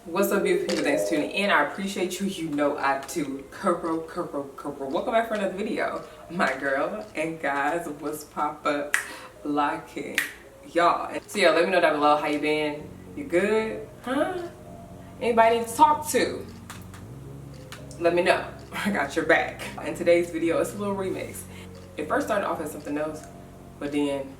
What's up, beautiful people? Thanks for tuning in. I appreciate you. You know I do. Curl. Welcome back for another video. My girl and guys, what's pop-up locking? Y'all. So yeah, let me know down below how you been. You good? Huh? Anybody need to talk to? Let me know. I got your back. In today's video, it's a little remix. It first started off as something else, but then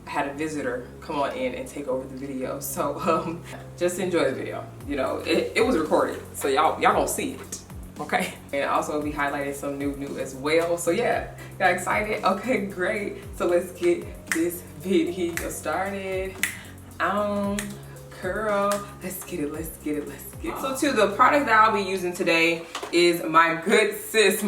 I had a visitor come on in and take over the video. So just enjoy the video. You know, it was recorded, so y'all gonna see it, okay? And also be highlighting some new as well. So yeah, got excited? Okay, great. So let's get this video started. Curl. Let's get it. So the product that I'll be using today is my good sis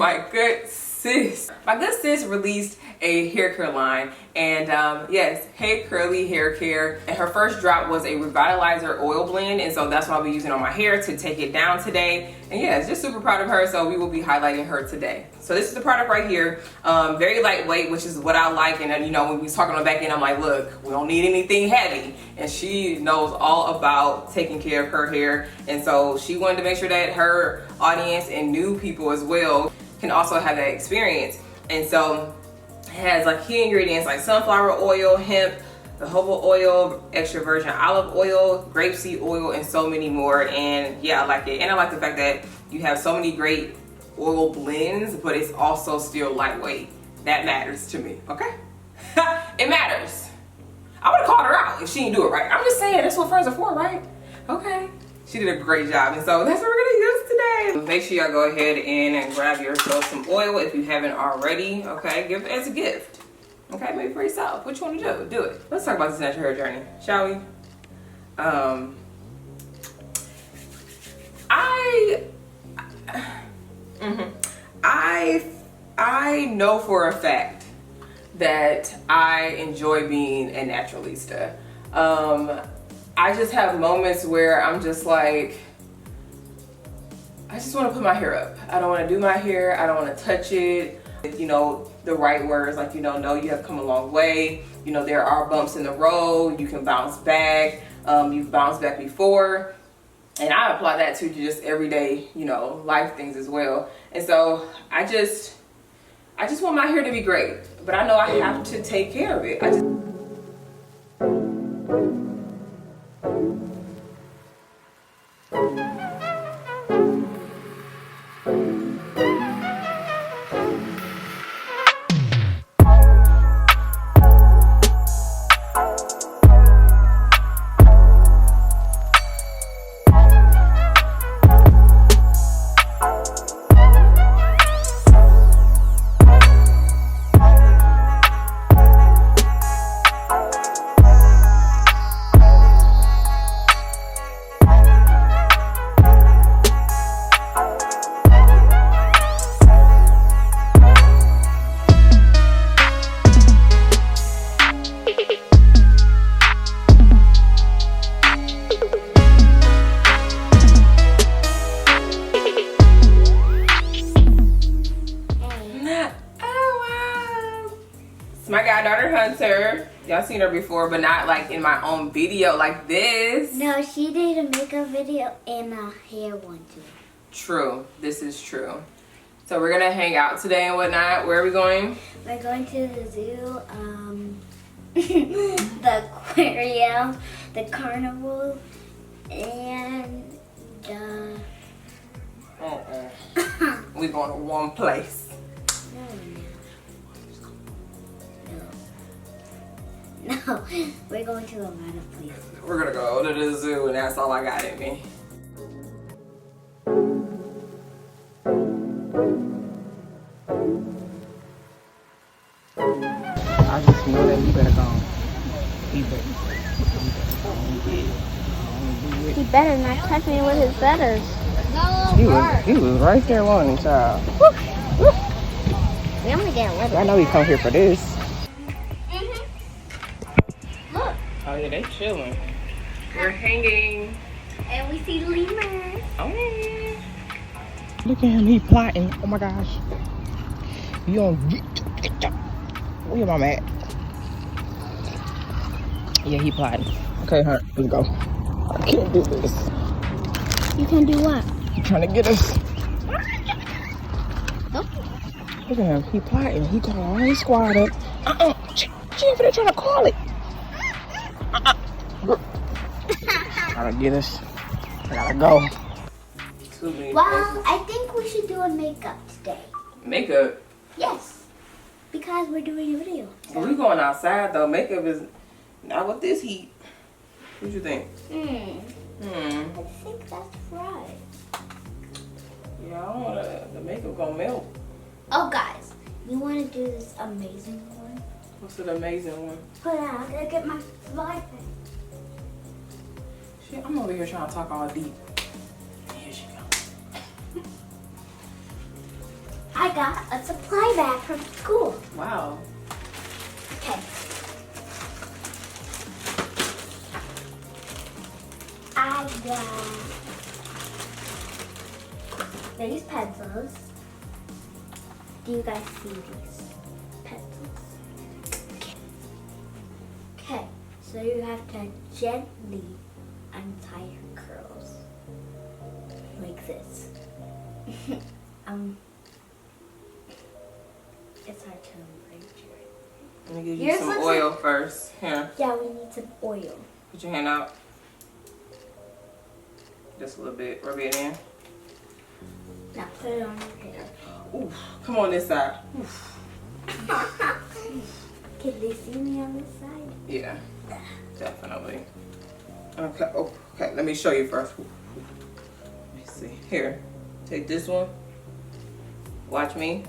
released a hair care line, and yes, HeyCurlie Hair Care, and her first drop was a revitalizer oil blend, and so that's what I'll be using on my hair to take it down today. And yeah, just super proud of her, so we will be highlighting her today. So this is the product right here, very lightweight, which is what I like. And then, you know, when we was talking on the back end, I'm like, look, we don't need anything heavy, and she knows all about taking care of her hair, and so she wanted to make sure that her audience and new people as well can also have that experience. And so it has like key ingredients like sunflower oil, hemp, jojoba oil, extra virgin olive oil, grapeseed oil, and so many more. And yeah, I like it. And I like the fact that you have so many great oil blends, but it's also still lightweight. That matters to me, okay? It matters. I would have called her out if she didn't do it right. I'm just saying, that's what friends are for, right? Okay. She did a great job, and so that's what we're gonna use today. Make sure y'all go ahead and grab yourself some oil if you haven't already, okay? Give it as a gift, okay? Maybe for yourself. What you want to do? Do it. Let's talk about this natural hair journey, shall we? I know for a fact that I enjoy being a naturalista. I just have moments where I'm just like, I just want to put my hair up. I don't want to do my hair. I don't want to touch it. You know, the right words, like, you know you have come a long way. You know, there are bumps in the road. You can bounce back. You've bounced back before. And I apply that to just everyday, you know, life things as well. And so I just want my hair to be great. But I know I have to take care of it. My goddaughter Hunter, y'all seen her before, but not like in my own video like this. No, she did a makeup video and a hair one too. True, this is true. So we're gonna hang out today and whatnot. Where are we going? We're going to the zoo, the aquarium, the carnival, and the... We're going to one place. No, we're going to a lot of places. We're gonna go to the zoo, and that's all I got in me. I just know that he better go. He better not touch me with his feathers. He was right there wanting, child. We only get rid of I know he come here for this. Look. Oh yeah, they chilling. We're hanging. And we see lemurs. Oh yeah. Look at him, he plotting. Oh my gosh. You don't get where your mama at? Yeah, he plotting. Okay, Hunt, let's go. I can't do this. You can do what? Trying to get us. Oh. Look at him. He plotting. He got all his squad up. She ain't finna try to call it. Trying to get us. I gotta go. Well, I think we should do a makeup today. Makeup? Yes. Because we're doing a video. So. Well, we going outside though. Makeup is not with this heat. What you think? I think that's right. Yeah, I don't wanna, the makeup gonna melt. Oh, guys, you want to do this amazing one? What's an amazing one? Hold on, I'm gonna get my slide pen. Shit, I'm over here trying to talk all deep. Here she go. I got a supply bag from school. Wow. Okay. I got these pencils. Do you guys see these pencils? Okay, so you have to gently untie your curls like this. It's hard to arrange here. Let me give you Yours some looks oil first. Here, Yeah, we need some oil. put your hand out. Just a little bit. Rub it in. Now put it on your hair. Ooh, come on this side. Oof. Can they see me on this side? Yeah, definitely. Okay. Oh, okay. Let me show you first. Let me see. Here, take this one. Watch me.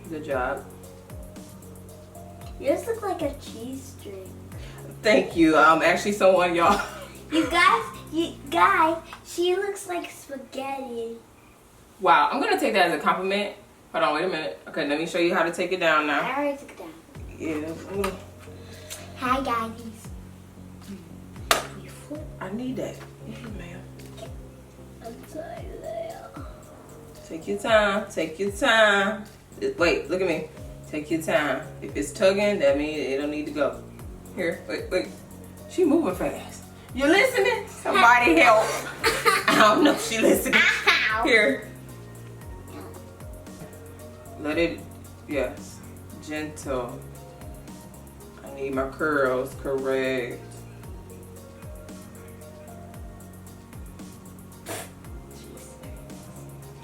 Good job. Yours look like a cheese string. Thank you. Actually, someone y'all. You guys, she looks like spaghetti. Wow, I'm gonna take that as a compliment. Hold on, wait a minute. Okay, let me show you how to take it down now. I already took it down. Yeah. Hi guys. I need that. Ma'am. I'm sorry, Leia. Take your time. Take your time. Wait, look at me. Take your time. If it's tugging, that means it don't need to go. Here, wait. She moving fast. You listening? Somebody help. I don't know if she listening. Here. Let it, yes. Gentle. I need my curls correct.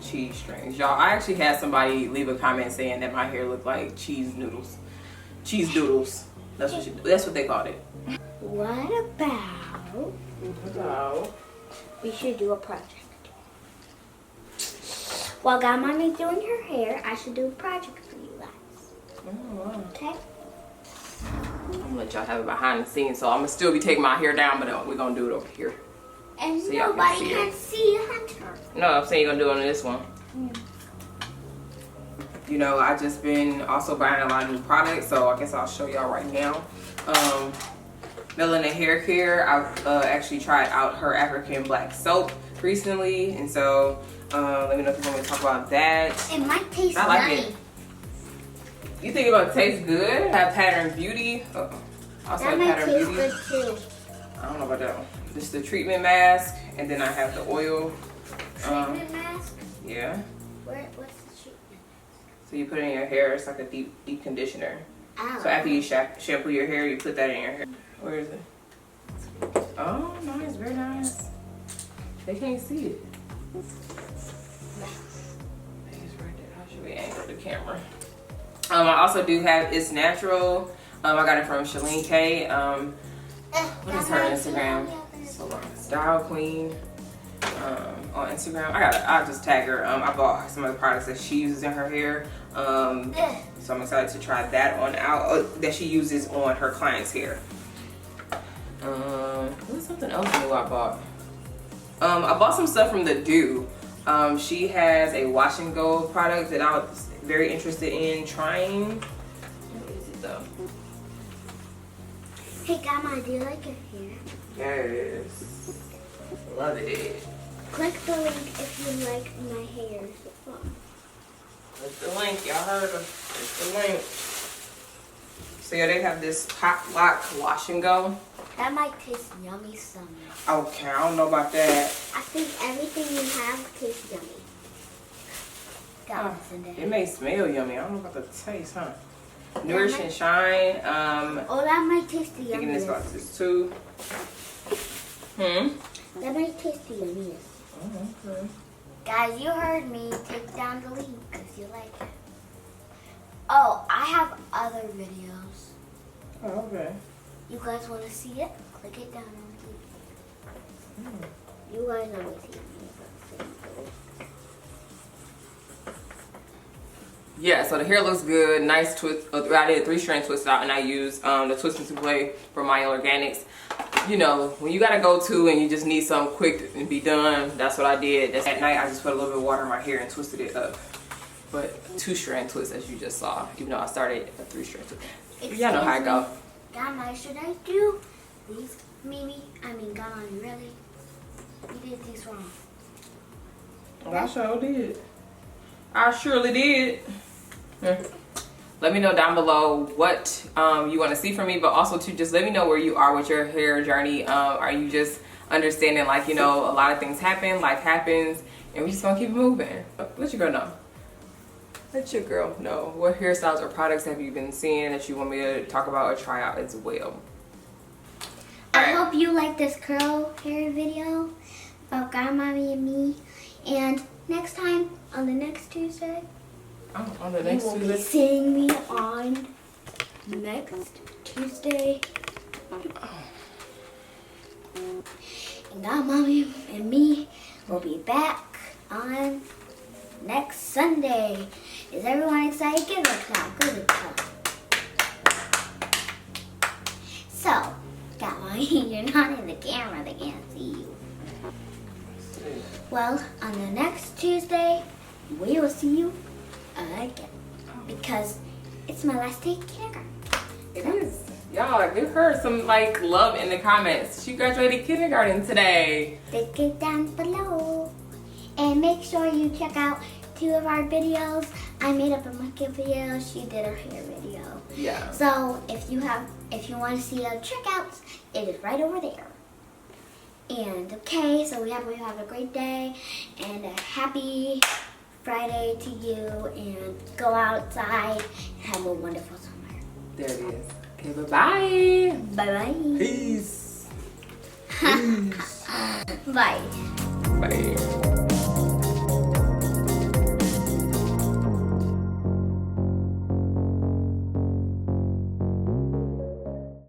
Cheese strings. Y'all, I actually had somebody leave a comment saying that my hair looked like cheese noodles. Cheese doodles. That's what they called it. What about we should do a project? While Godmommy's doing her hair, I should do a project for you guys. Oh, wow. Okay? I'm gonna let y'all have it behind the scenes, so I'm gonna still be taking my hair down, but we're gonna do it over here. And So y'all nobody can can see Hunter. No, I'm saying you're gonna do it on this one. You know, I just been also buying a lot of new products, so I guess I'll show y'all right now. Melanin Haircare, I've actually tried out her African black soap recently, and so let me know if you want me to talk about that. It might taste I like nice. it. You think it's gonna taste good? Have Pattern Beauty. Also That have might Pattern taste Beauty. good too. I don't know about that one. This is the treatment mask, and then I have the oil. Treatment mask? Yeah. What's the treatment? So you put it in your hair. It's like a deep conditioner. Ow. So after you shampoo your hair, you put that in your hair. Where is it? Oh, nice, very nice. They can't see it. It's right there. How should we angle the camera? I also do have It's Natural. I got it from Shalene K. What is her Instagram? So long. Style Queen on Instagram. I'll just tag her. I bought some of the products that she uses in her hair. So I'm excited to try that on out that she uses on her clients' hair. What's something else new I bought? I bought some stuff from The Do. She has a wash and go product that I was very interested in trying. What is it though? Hey, Grandma, do you like your hair? Yes. Love it. Click the link if you like my hair. Click the link. Y'all heard her. Click the link. So yeah, they have this potluck wash and go. That might taste yummy some. Okay, I don't know about that. I think everything you have tastes yummy. Got Oh, what's in there. it may smell yummy. I don't know about the taste, huh? Nourish and Shine. Oh, that might taste the Thinking this yummiest. box is too. That might taste the yummiest. Oh, okay. Guys, you heard me. Take down the link if you like it. Oh, I have other videos. Oh, okay. You guys want to see it? Click it down on the You guys know what Yeah, so the hair looks good. Nice twist. I did a 3-strand twist out, and I used the twist and souffle from My Organics. You know, when you gotta go to and you just need something quick and be done, that's what I did. That's at night. I just put a little bit of water in my hair and twisted it up. But 2-strand twist, as you just saw, even though I started a 3-strand twist. Y'all know how I go. Donna, should I do these? Donna, really? You did these wrong. Well, I sure did. I surely did. Let me know down below what you want to see from me, but also to just let me know where you are with your hair journey. Are you just understanding, like, you know, a lot of things happen, life happens, and we just gonna keep it moving. Let your girl know. Let your girl know what hairstyles or products have you been seeing that you want me to talk about or try out as well. I hope you like this curl hair video about Godmommy and me. And next time, on the next Tuesday, Oh, on the next you will be Tuesday. seeing me on next Tuesday. And Godmommy and me will be back on next Sunday. Is everyone excited? Give it a clap. Give it a clap. So, Godmommy, you're not in the camera. They can't see you. Well, on the next Tuesday, we will see you again. Because it's my last day of kindergarten. It is. Y'all, give her some like love in the comments. She graduated kindergarten today. Click it down below. And make sure you check out 2 of our videos. I made up a makeup video. She did her hair video. Yeah. So if you want to see our checkouts, it is right over there. And okay, so we hope you have a great day and a happy Friday to you, and go outside and have a wonderful summer. There it is. Okay, bye-bye. Bye-bye. Peace. Bye. Bye.